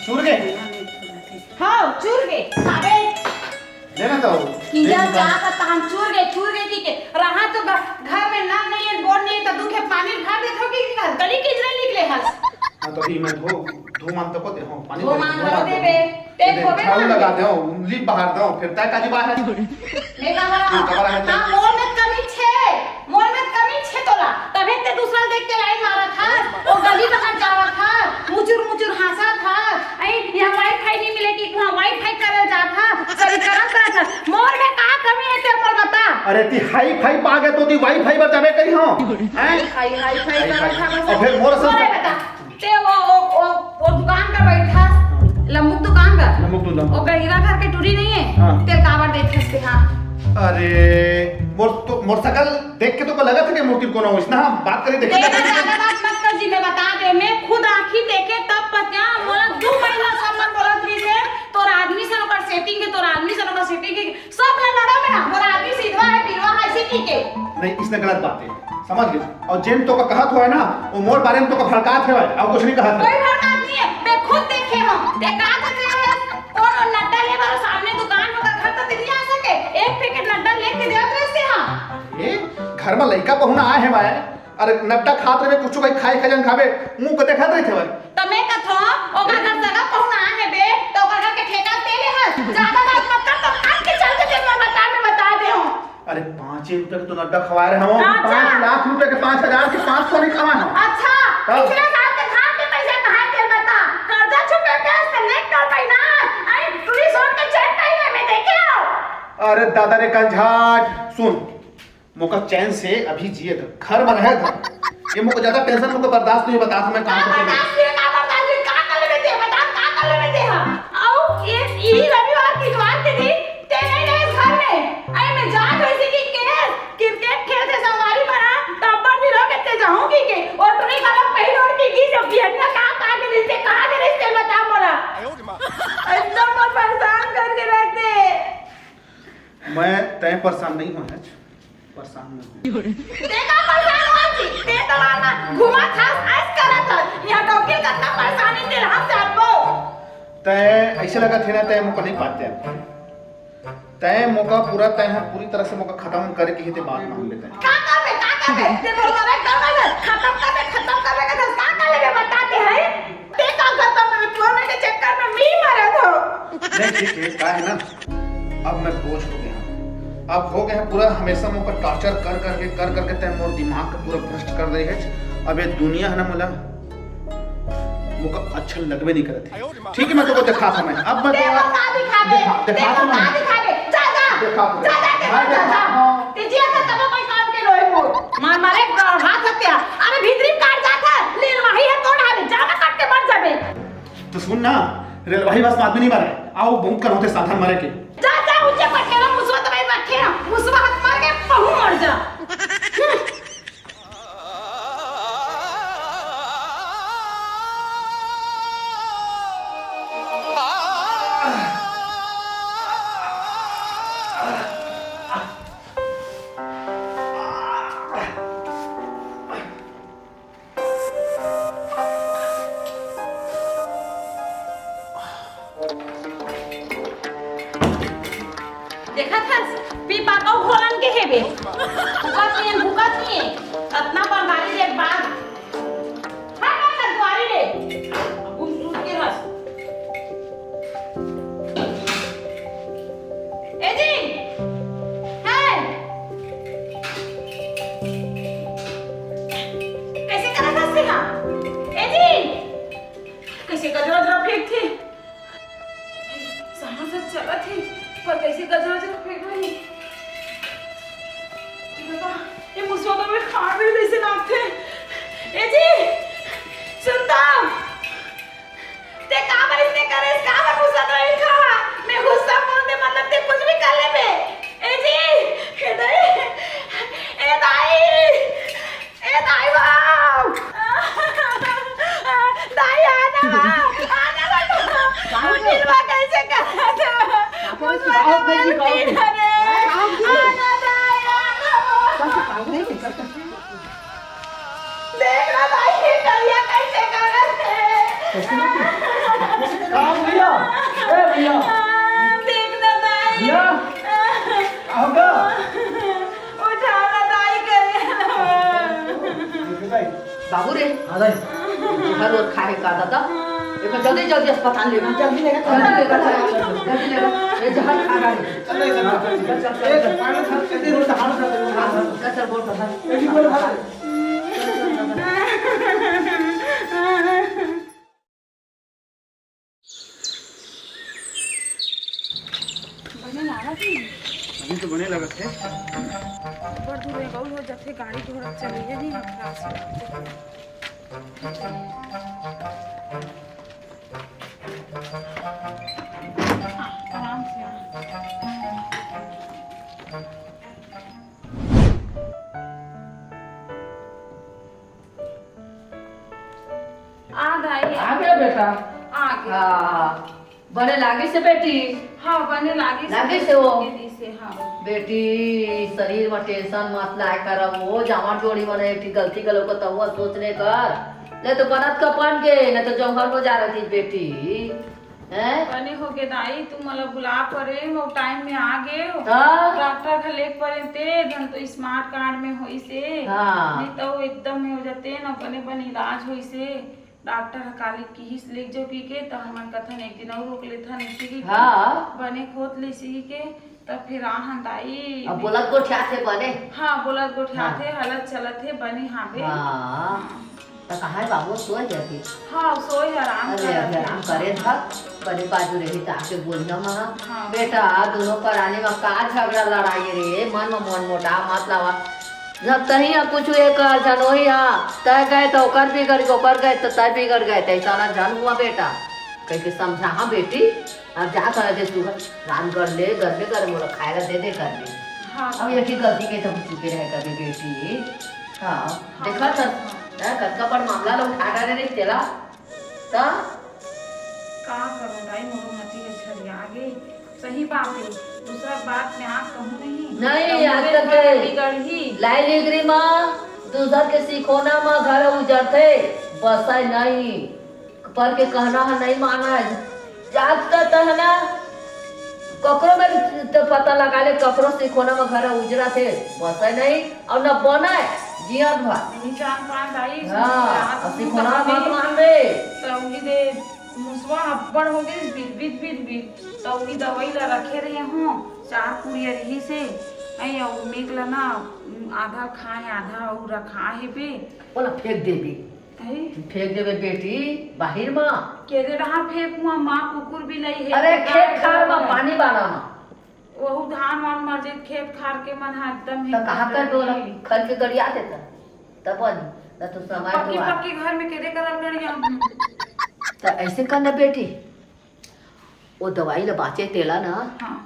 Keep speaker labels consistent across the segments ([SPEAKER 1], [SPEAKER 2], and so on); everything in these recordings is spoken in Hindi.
[SPEAKER 1] चूर गए?
[SPEAKER 2] हाँ चूर गए खाबे
[SPEAKER 1] लेना तो
[SPEAKER 2] किधर क्या करता हम चूर गए की के रहा तो घर में ना नहीं है बोर नहीं तो दुखे पानी भर दे थो की गली के इजरा निकले हस
[SPEAKER 1] हां तो भी मैं धो मान तो को दे हो पानी
[SPEAKER 2] धो मान भर दे बे ते खोबे
[SPEAKER 1] झाड़ू लगा दे हो लीप बाहर दो फिर तय काजी बाहर
[SPEAKER 2] मैं कमरा हां मोर में कमी छे तोला तबे ते दूसरा देख के लाइन मारा था वो गली में जावा था मुचुर हंसा था आई यहां वाईफाई नहीं मिले कि वहां वाईफाई करे जा था सभी करम था मोर में का कमी है ते मोर बता
[SPEAKER 1] अरे ती हाई फाई पा गए तो ती वाईफाई पर जावे कहीं हो हैं
[SPEAKER 2] हाई करा था बस
[SPEAKER 1] और फिर मोर सब
[SPEAKER 2] बता ते वो दुकान का बैठा लंबुक दुकान का ओ गहीरा घर के टूरी नहीं है ते कावर देखे से हां
[SPEAKER 1] अरे मोर सकल देख के तो को लगा था कि मूर्ति कोनो हो इसना बात करी देखे
[SPEAKER 2] बात मत कर जी मैं बता दे मैं खुद आंखी देखे तब पता मोला 2 महीना सम्मान बोलत ली से तोर आदमी से ओकर सेटिंग के तोर आदमी से ओकर सेटिंग के सब ना लड़ा में ना मोर आदमी सीधवा है पीरवा है सिटी के
[SPEAKER 1] नहीं इसने गलत बात है समझ गए और जेन तो का कहत हुआ है ना वो मोर बारे में तो का भड़कात है और कुछ नहीं कहत
[SPEAKER 2] कोई भड़कात नहीं है मैं खुद देखे हूं ते का कौन नड्डा ले बारो सामने दुकान में घर तो नहीं आ सके एक पैकेट नड्डा लेके दे तो से हां
[SPEAKER 1] ए घर में लइका पहुना आए है भाई अरे नड्डा खात रहे कुछ भाई खाए खजन खावे मुंह को देखत रहे थे भाई
[SPEAKER 2] तो मैं कथो ओकर घर जगह पहुना है बे तो ओकर घर के ठेका तेले है ज्यादा बात मत कर तो आज के चलते फिर मैं बता दे हूं
[SPEAKER 1] अरे 5 रुपए के तो नड्डा खवा रहे हम 5 लाख रुपए के 5000 के 500 नहीं खवा हम
[SPEAKER 2] अच्छा पिछले साल के खान के पैसे कहां के बता कर्जा चुके के सेलेक्ट कर पाई ना आई पुलिस और के चेक नहीं है मैं देखे हो
[SPEAKER 1] अरे दादा रे कंझाट सुन मोका चैन से अभी जिए घर में रहे था ये मोको ज्यादा टेंशन मोको बर्दाश्त नहीं बता मैं काम करके
[SPEAKER 2] बर्दाश्त का कर लेबे दे बता का कर लेबे दे हां आओ ये रविवार की इतवार के दिन ते नहीं रहे घर में आई मैं जा वैसे की केस क्रिकेट खेलते संवारी बना तब भी लोग इतने जाऊंगी के और तू नहीं गलत पहले और की जब बिहनिया का के दिन से कहां दे रहे बता मोरा एकदम परेशान करके रख दे
[SPEAKER 1] मैं तय परेशान नहीं हूं आज परेशान नहीं
[SPEAKER 2] देखा परेशान हो जी ते तलाना घुमा था ऐस करा था यहां डॉक्टर कितना परेशानी दे हम जानबो
[SPEAKER 1] तय ऐसे लगा थे ना तय मुको नहीं पाते तय मौका पूरा तय है पूरी तरह से मौका खत्म करके ही ते बात मान लेते हैं
[SPEAKER 2] का करबे ते बोल करे खत्म करबे का का लेबे बताते हैं ते का खत्म में तू में के चक्कर में मी मरे दो
[SPEAKER 1] नहीं ठीक है का है ना अब मैं बोझ हो गया अब हो गया पूरा हमेशा मुझको टॉर्चर कर करके तय मोर दिमाग का पूरा भ्रष्ट कर रही है अब ये दुनिया है ना मला मुझको अच्छा लगवे नहीं करते ठीक है मैं तो दिखा था मैं अब मैं
[SPEAKER 2] दिखा तेजिया का तब कोई काम के रोए को मार मारे हाथ हत्या अरे भीतरी काट जाता लील वही है तोड़ हाले ज्यादा काट के मर जाबे
[SPEAKER 1] तो सुन ना रेलवाही बस आदमी नहीं मारे आओ बहुत कर होते साधन मारे के
[SPEAKER 2] जा ऊंचे पट्टे में मुसवा तबे रखे ना मुसवा हाथ मार के पहू मर जा देखा था पीपा को घोलन के हेबे भूखा नहीं इतना पर गाड़ी एक बार हां ना द्वारी रे घूम सूत के हंस ए जी है कैसे करा था से हां ए जी कैसे गजरा फेंक थे सारा सब चला थे पर कैसे गजरा फेंक रही बाबा ये मुसवा तो मैं खा भी कैसे नाकते ए जी सुनता ते काबर इसने करे इस काबर गुस्सा तो नहीं खा मैं गुस्सा बोलते मतलब ते कुछ भी कर ले बे ए जी ए दाई वाव दाई आना दिलवा कैसे करा था मुझे देख रहा था
[SPEAKER 3] बाबू रे हर रोज खाए का दादा देखो जल्दी जल्दी अस्पताल ले जल्दी लेगा जल्दी लेगा ये जहर खा रहा है चल बोल
[SPEAKER 1] अभी तो बने लगा थे
[SPEAKER 2] ऊपर दूर गौल हो जाते गाड़ी घोड़ा चलिए नहीं ना खराब आराम से आ गई
[SPEAKER 3] आ गया बेटा
[SPEAKER 2] आ गया
[SPEAKER 3] हाँ बड़े लागे से बेटी
[SPEAKER 2] हाँ बने लागे
[SPEAKER 3] से वो
[SPEAKER 2] दीदी से हाँ
[SPEAKER 3] बेटी शरीर में टेंशन मत लाए कर वो जामा जोड़ी मने एक गलती करो को तब सोचने कर ले तो बनत का पन के न तो जंगल में जा रही थी बेटी हैं
[SPEAKER 2] बने हो के दाई तुम मला बुला परे वो टाइम में आ गए हो
[SPEAKER 3] हाँ।
[SPEAKER 2] डॉक्टर का लेक परे ते धन तो स्मार्ट कार्ड में होई से
[SPEAKER 3] हाँ।
[SPEAKER 2] नहीं तो एकदम में हो जाते न बने बने इलाज होई से डॉक्टर काली की हिस लेक जो की के तो हमन कथन एक दिन और रोक लेथा नहीं की
[SPEAKER 3] हाँ
[SPEAKER 2] बने खोद ले सी के तब फिर आहन दाई
[SPEAKER 3] अब बोलत को ठ्या से बने
[SPEAKER 2] हाँ बोला गोठा
[SPEAKER 3] हाँ।
[SPEAKER 2] थे हालत चलत थे बने हाँ बे
[SPEAKER 3] हाँ तो कहाँ है बाबू सो जाती
[SPEAKER 2] हाँ सोई आराम
[SPEAKER 3] अरे अभी आराम करे थक बड़े बाजू रही तो आके बोलना महा
[SPEAKER 2] हाँ।
[SPEAKER 3] बेटा दोनों कराने में का झगड़ा लड़ाई रे मन में मन मोटा मत लावा जब तही कुछ एक जनोही तय गए तो ओकर बिगड़ गए ओकर गए तो तय बिगड़ गए तैसा ना जन हुआ बेटा कह के समझा हाँ बेटी अब जा कर दे तू राम कर ले मोला खाएगा दे कर ले
[SPEAKER 2] हाँ
[SPEAKER 3] अब ये की गलती के तो चुके रहे कभी बेटी हाँ देखा था कतका पर मामला लोग उठा रहे नहीं तेला तो
[SPEAKER 2] का करूं दाई मोरो मती के छड़ी आगे सही बात है दूसरा बात में आप कहूं नहीं
[SPEAKER 3] आज तक
[SPEAKER 2] बिगड़ ही
[SPEAKER 3] लाई लिगरी माँ दूसर के सिखोना माँ घर उजरते बस नहीं पर के कहना है नहीं माना है जागता है ना ककरो में तो पता लगा ले ककरो सिखोना में घर उजरा थे बस नहीं और न बना जियन भा
[SPEAKER 2] निशान पान दाई
[SPEAKER 3] हाँ सिखोना मत मान रे
[SPEAKER 2] तो उही दे मुसवा अब्बड़ हो गई बिद तो उही दवाई ला रखे रहे हूं 4 पुड़िया रही से ऐ और मेघला ना आधा खाए आधा और रखा है बे
[SPEAKER 3] बोला फेंक देबी फेंक देबे बेटी बाहिर माँ
[SPEAKER 2] के दे रहा फेंकुआ माँ कुकुर भी लई है
[SPEAKER 3] अरे खेत खार में पानी बाना माँ
[SPEAKER 2] वहु धान वान मर जे खेत खार के मन हा एकदम
[SPEAKER 3] तो कहाँ कर दो खल के गड़िया देता तब न तो समय
[SPEAKER 2] पक्की पक्की घर में केदे करल गड़िया
[SPEAKER 3] तो ऐसे करना बेटी वो दवाई ला बाचे तेला ना
[SPEAKER 2] हाँ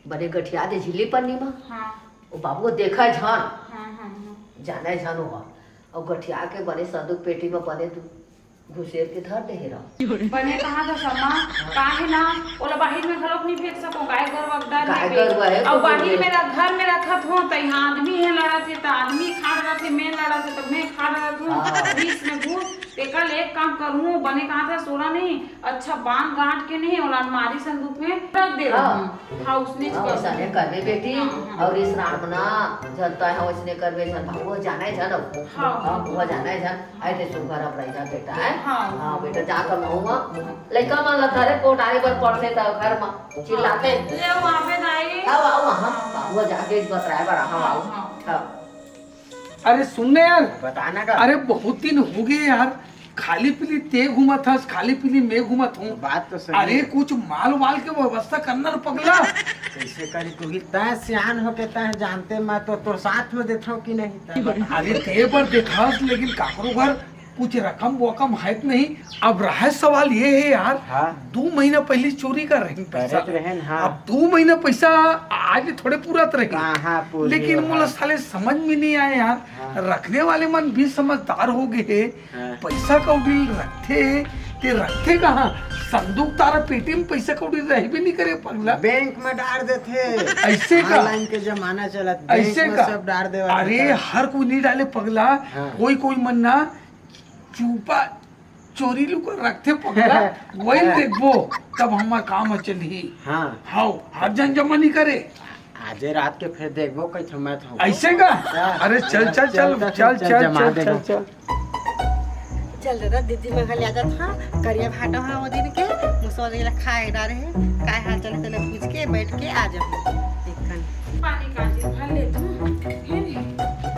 [SPEAKER 3] बड़े गठिया दे झिल्ली पन्नी में
[SPEAKER 2] हाँ
[SPEAKER 3] वो बाबू देखा झन
[SPEAKER 2] हाँ
[SPEAKER 3] जाना झन हुआ और गठिया के बने संदूक पेटी में बने तू घुसेर के धर दे रहा
[SPEAKER 2] बने कहाँ था शर्मा काहे ना ओला बाहिर में घलोक नहीं फेंक सको गाय घर वगदार
[SPEAKER 3] गाय गरुआ है
[SPEAKER 2] और बाहिर में घर में रखत हो त यहाँ आदमी है लड़ा थे तो आदमी खा रहा थे मैं लड़ा थे तो मैं खा रहा हूँ बीच में घूस तेकल एक काम करूँ बने कहा था सोना नहीं अच्छा बांध गांठ के नहीं और अलमारी संदूक में रख दे हाँ उसने
[SPEAKER 3] वैसने करबे बेटी और इस रामना जनता है वैसने करबे जन वो जाना है जन हाँ वो जाना है जन आए थे सुगर अब रही जा बेटा है हाँ बेटा जाकर महुआ लइका मन ला घरे कोटारे पर पड़ते त घर में चिल्लाते
[SPEAKER 2] ले वहां पे नहीं
[SPEAKER 3] आओ वहां वो जाके बतराए पर आओ हां
[SPEAKER 4] अरे सुनने यार
[SPEAKER 1] बताना का
[SPEAKER 4] अरे बहुत दिन हो गए यार खाली पीली ते घूमा था खाली पीली मैं घूमा हूँ
[SPEAKER 1] बात तो सही
[SPEAKER 4] अरे कुछ माल वाल के व्यवस्था करना रे पगला
[SPEAKER 1] कैसे करी तू ही तय सियान हो के तय जानते मैं तो तोर साथ में देता हूँ कि नहीं
[SPEAKER 4] अरे ते पर देखा लेकिन काकरो घर कुछ रकम वकम है नहीं अब रहा सवाल ये है यार
[SPEAKER 1] हाँ।
[SPEAKER 4] 2 महीना पहले चोरी कर रहे पैसा
[SPEAKER 1] हाँ।
[SPEAKER 4] अब 2 महीना पैसा आज थोड़े पूरा रहे
[SPEAKER 1] कहाँ
[SPEAKER 4] लेकिन
[SPEAKER 1] हाँ।
[SPEAKER 4] मुझे साले समझ में नहीं आए यार
[SPEAKER 1] हाँ।
[SPEAKER 4] रखने वाले मन भी समझदार हो गए
[SPEAKER 1] हाँ।
[SPEAKER 4] पैसा कौड़ी रखते कहाँ संदूक तारा पेटी में पैसा कौड़ी रह भी नहीं करे पगला
[SPEAKER 1] बैंक में डाल देते
[SPEAKER 4] ऐसे का
[SPEAKER 1] ऑनलाइन के जमाना चला
[SPEAKER 4] ऐसे का
[SPEAKER 1] सब डाल दे
[SPEAKER 4] अरे हर कोई नहीं डाले पगला
[SPEAKER 1] हाँ।
[SPEAKER 4] कोई मन ना चूपा चोरी लुक रखते पगला वही देखबो तब हमार काम चली
[SPEAKER 1] हाँ
[SPEAKER 4] हाउ हर जन जमा नहीं करे
[SPEAKER 1] आज रात के फिर देखबो कैसे मैं तो
[SPEAKER 4] ऐसे का अरे चल चल चल चल चल चल चल चल
[SPEAKER 5] चल दादा दीदी में ले जाता था करिया भाटा हाँ वो दिन के मुसवा देला खाए डारे है काय हाल चले तले पूछ के बैठ के आ जाओ देखन
[SPEAKER 2] पानी का जी भर ले तू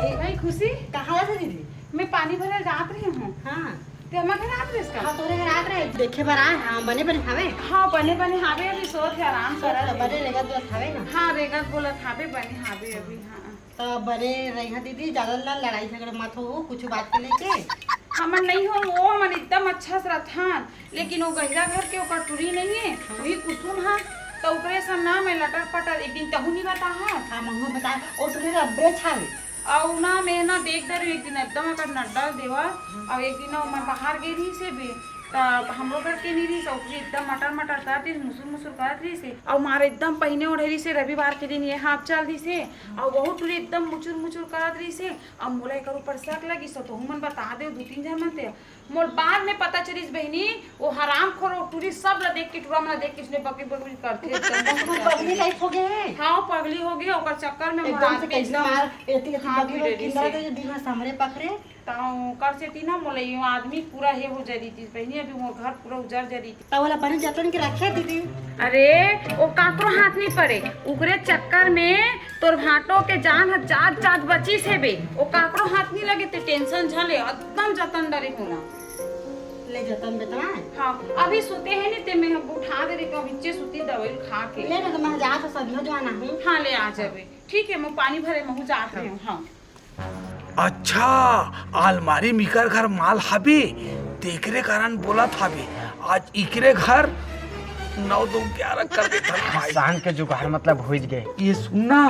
[SPEAKER 2] ए भाई खुशी
[SPEAKER 5] कहाँ था दीदी
[SPEAKER 2] मैं पानी भरने जात रही हूँ
[SPEAKER 5] हाँ
[SPEAKER 2] ते हमारे घर आत रहे इसका
[SPEAKER 5] हाँ तोरे घर आत रहे देखे बार आ हाँ बने बने हवे
[SPEAKER 2] हाँ बने बने हावे अभी सोच है आराम कर
[SPEAKER 5] सर बने लेगा तो हवे ना
[SPEAKER 2] हाँ रेगा बोला हावे बने हावे अभी हाँ
[SPEAKER 5] तो बने रही है दीदी ज्यादा ना लड़ाई झगड़ा मत हो कुछ बात को लेके
[SPEAKER 2] हमन नहीं हो वो हमन एकदम अच्छा से रथान लेकिन वो गहिरा घर के ओकर टूरी नहीं है वही कुसुम हा तो ओकरे सब नाम है लटर पटर एक दिन तहु नहीं बता
[SPEAKER 5] हाँ मंगो बता और तोरे रबरे छावे
[SPEAKER 2] और ना मैं ना देख दर एक दिन एकदम अगर नड्डा देवा और एक दिन मैं बाहर गई रही से भी हम लोग के नहीं रही सौकरी एकदम मटर मटर कर रही मुसुर मुसुर कर रही से और मारे एकदम पहने ओढ़ेरी से रविवार के दिन ये हाथ चल रही से और बहुत पूरी एकदम मुचुर मुचुर कर रही से और मोला एक ऊपर शक लगी सो तो हमन बता दे 2-3 जन मन थे मोर बाद में पता चली बहनी वो हराम खोर टूरी सब ला देख के टूरा मला देख के इसने बकरी बकरी करते
[SPEAKER 5] पगली लाइफ हो गए
[SPEAKER 2] हाँ पगली हो गई ओकर चक्कर में मोर
[SPEAKER 5] एकदम से कैसे मार एती
[SPEAKER 2] हाँ,
[SPEAKER 5] बकरी
[SPEAKER 2] भी
[SPEAKER 5] किंदा तो बिना सामने पकड़े
[SPEAKER 2] ताऊ कर से तीना मोले यो आदमी पूरा हे हो जरी थी बहनी अभी मोर घर पूरा उजड़ जरी थी
[SPEAKER 5] तो वाला बने जतन के रखे दीदी
[SPEAKER 2] अरे वो काकरो हाथ नहीं पड़े उकरे चक्कर में तोर भाटो के जान जात जात बची से बे वो काकरो हाथ नहीं लगे ते टेंशन झले एकदम जतन डरे होना
[SPEAKER 5] ले जतन बेटा
[SPEAKER 2] हाँ अभी सोते हैं नहीं ते मैं उठा दे रे को बिच्चे सुती दवाई खा के
[SPEAKER 5] ले ना तो मैं जा तो सदियों जो आना हूं
[SPEAKER 2] हाँ ले आ जाबे ठीक है मैं पानी भरे महू जात रही हूँ हाँ
[SPEAKER 4] अच्छा अलमारी मिकर घर माल हबे तेकरे कारण बोला था बे आज इकरे घर 9-2-11 कर दे भाई
[SPEAKER 6] शान के जुगाड़ मतलब हो गए
[SPEAKER 4] ये सुनना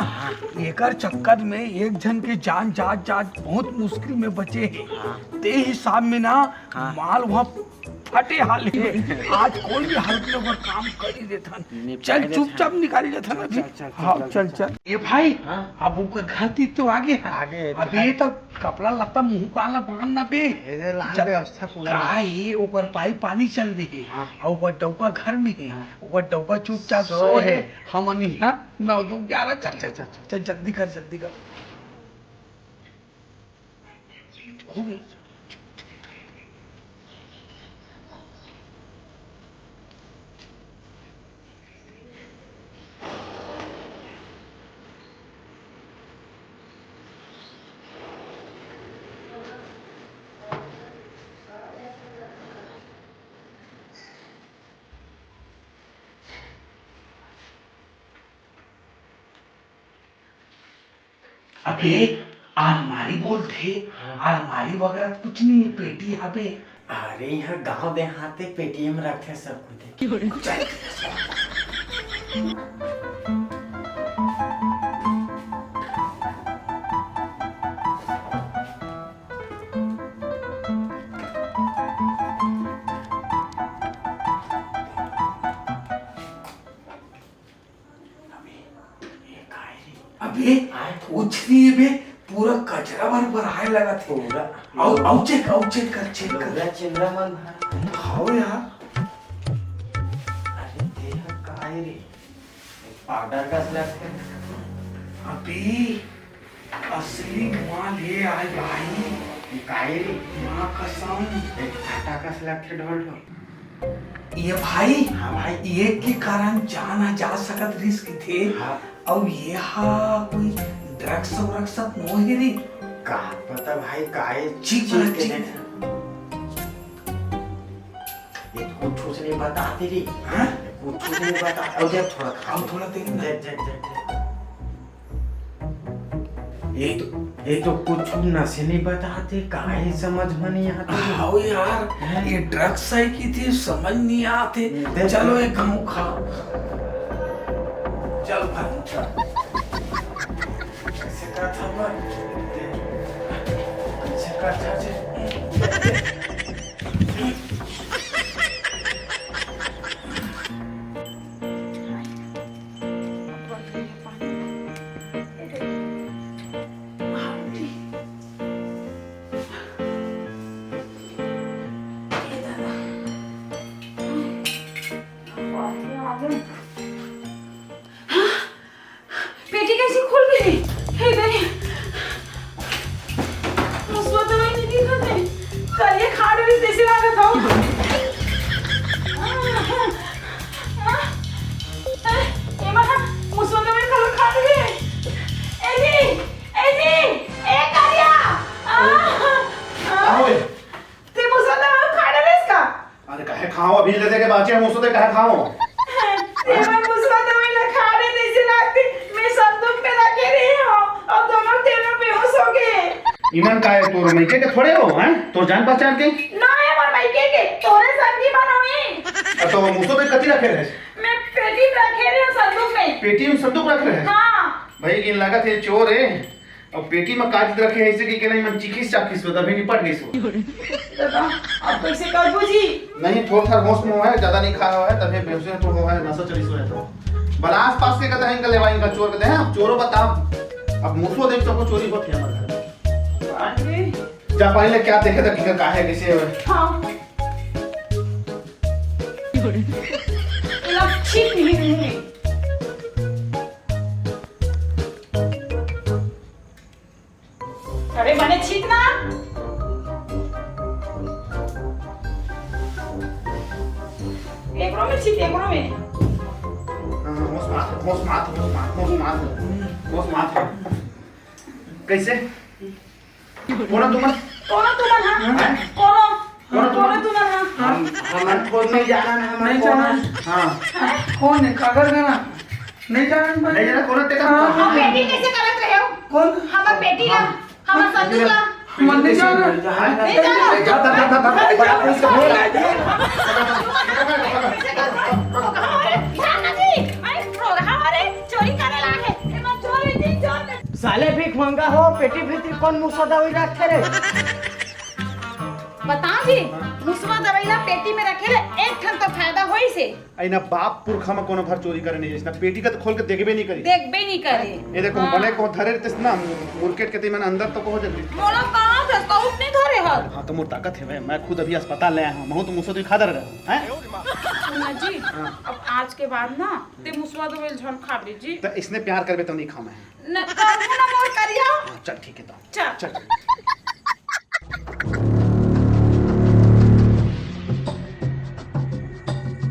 [SPEAKER 4] एकर चक्कर में एक जन के जान जात जात बहुत मुश्किल में बचे हैं ते हिसाब में ना माल वहाँ फटे हाल है आज कोई भी हालत में वो काम कर ही देता चल चुपचाप निकाल जाता ना अभी हाँ चल चल ये भाई अब ऊपर घर तो आगे है अभी तो कपड़ा लत्ता मुंह काला बांधना पे
[SPEAKER 6] व्यवस्था पूरा
[SPEAKER 4] ये ऊपर पाइप पानी चल रही है और ऊपर डौका घर में है ऊपर डौका चुपचाप सो है हम यहाँ 9-2-11 चल चल चल चल जल्दी कर हो गई अबे अलमारी बोलते अलमारी वगैरह कुछ नहीं पेटी यहाँ पे
[SPEAKER 6] अरे यहाँ गांव देहात पेटीएम रखे सब कुछ
[SPEAKER 4] अबे कुछ नहीं बे पूरा कचरा भर आए लगा थे
[SPEAKER 6] पूरा
[SPEAKER 4] आओ चेक कर
[SPEAKER 6] चिंता मन
[SPEAKER 4] खाओ यार
[SPEAKER 6] अरे देह काय रे पाउडर का स्लैब
[SPEAKER 4] अबे असली माल ये आए भाई
[SPEAKER 6] काय रे
[SPEAKER 4] माँ कसम
[SPEAKER 6] टाटा का स्लैब ढोल ढोल
[SPEAKER 4] ये भाई
[SPEAKER 6] हाँ भाई
[SPEAKER 4] ये के कारण जाना जा सकत रिस्क थे
[SPEAKER 6] हाँ
[SPEAKER 4] और ये कोई ड्रग्स वग्स नो है रे
[SPEAKER 6] का पता भाई काय
[SPEAKER 4] चीज
[SPEAKER 6] के देख ये कुछ नहीं बताते रे
[SPEAKER 4] हाँ?
[SPEAKER 6] कुछ नहीं बताते और जब थोड़ा
[SPEAKER 4] हम थोड़ा देख ना
[SPEAKER 6] देख ये तो कुछ नशे नहीं बताते काहे समझ में नहीं आते
[SPEAKER 4] आओ यार ये ड्रग्स है की थी समझ नहीं आते चलो एक हम खा चल भाई
[SPEAKER 6] कैसे का था भाई कैसे का था
[SPEAKER 2] पेटी कैसी खुल गई हे बे
[SPEAKER 1] बचे मुझसे तो कहे खाओ
[SPEAKER 2] ये मैं मुसवा दवाई ना खाने जैसे लगती मैं संदूक में रखे रही हूँ और दोनों तीनों बेहोश हो गए।
[SPEAKER 1] ईमान का है तोर मैके के थोड़े हो हैं तो जान पहचान के
[SPEAKER 2] ना है मोर मायके के तोरे संगी बनोई।
[SPEAKER 1] तो मुझसे तो कति रखे रहे
[SPEAKER 2] मैं पेटी में रखे रही हूँ संदूक में।
[SPEAKER 1] पेटी में संदूक रख रहे हैं
[SPEAKER 2] हाँ
[SPEAKER 1] भाई इन लागत है चोर है और पेटी में काज रखे है ऐसे कि नहीं मन चिकिस चाकिस तो तभी निपट गई सो
[SPEAKER 2] दादा अब कैसे कर बुझी।
[SPEAKER 1] नहीं थोड़ा होश में है ज्यादा नहीं खाया हुआ है तभी बेहोश में तो हुआ है नशा चली सो है तो बला आस पास के कहते हैं इनका लेवाई इनका चोर कहते हैं अब चोरों बता अब मुसो देख तो चोरी होती है हमारे घर में जा पहले क्या देखे था कि का है कैसे
[SPEAKER 2] हाँ इलाज ठीक नहीं है। अरे बने छीटना एक रो में छीट एक रो में
[SPEAKER 1] कैसे कौन तुम
[SPEAKER 2] कोनो तुमन हां कोनो तुमन हां
[SPEAKER 6] हमार खोज नहीं जाना ना
[SPEAKER 4] नहीं जाना
[SPEAKER 1] हाँ
[SPEAKER 4] कौन है कागर गाना नहीं जाना
[SPEAKER 1] नहीं जाना कौन तेरा
[SPEAKER 2] हम बेटी कैसे करत रहे हो
[SPEAKER 4] कौन
[SPEAKER 2] हमर बेटी ला हमर संदूक ला
[SPEAKER 4] मन नहीं जाना
[SPEAKER 2] नहीं जाना
[SPEAKER 5] साले भीख मंगा हो पेटी भीतर कौन मुसा दवाई रखे रे
[SPEAKER 2] बता जी मुसवा दवाई ला पेटी में रखे रे एक ठन तो फायदा होई से
[SPEAKER 1] ऐना बाप पुरखा में कोनो भर चोरी करे नहीं जिसना पेटी का तो खोल के देखबे नहीं करी
[SPEAKER 2] देखबे नहीं करे।
[SPEAKER 1] ये देखो बने को धरे रहते ना मुर्केट के तीमन अंदर तो को जल्दी
[SPEAKER 2] मोला कहां से कहूं नहीं धरे हर।
[SPEAKER 1] हाँ तो मोर ताकत है भाई मैं खुद अभी अस्पताल ले आया हूं मैं तो मुझसे तो खादर रहा हैं
[SPEAKER 2] सुना जी अब आज के बाद ना ते मुसवा दवाई झन खाबे जी
[SPEAKER 1] तो इसने प्यार करबे तो नहीं खामा है
[SPEAKER 2] न कहूं ना मोर करिया
[SPEAKER 1] हाँ, चल ठीक है तो
[SPEAKER 2] चल
[SPEAKER 1] चल